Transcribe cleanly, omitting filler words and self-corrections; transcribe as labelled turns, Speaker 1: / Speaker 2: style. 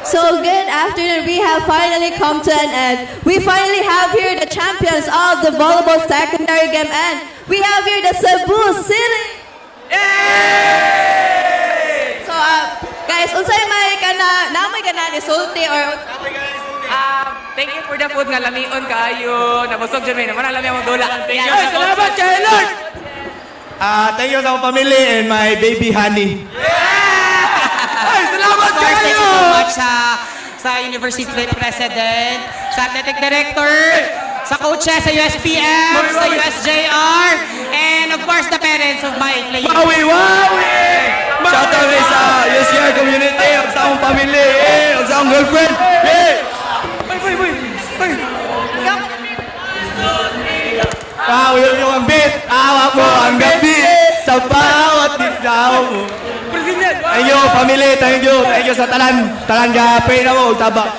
Speaker 1: So good afternoon. We have finally come to an end. We finally have here the champions of the volleyball secondary game, and we have here the Cebu City. So guys, unsay may namay kana ni sulti or
Speaker 2: Thank you for the food nga lamion kaayo. Nabusog dyan may naman alam yung magdula. Thank you.
Speaker 3: Salamat kay Lord! Thank you sa akong family and my baby honey.
Speaker 2: Ay, salamat
Speaker 4: Thank you
Speaker 2: kayo!
Speaker 4: so much sa University President, sa Athletic Director, sa coaches, sa USPM, sa USJR, and of course, the parents of my players.
Speaker 3: Wawi! Shout out sa USR community, ang sa akong family, ang sa akong girlfriend. Wawi yung ang beat, awa mo ang gabi, sa bawat disaw mo. Thank you, family, thank you sa talan ka, pray na mo, tabak.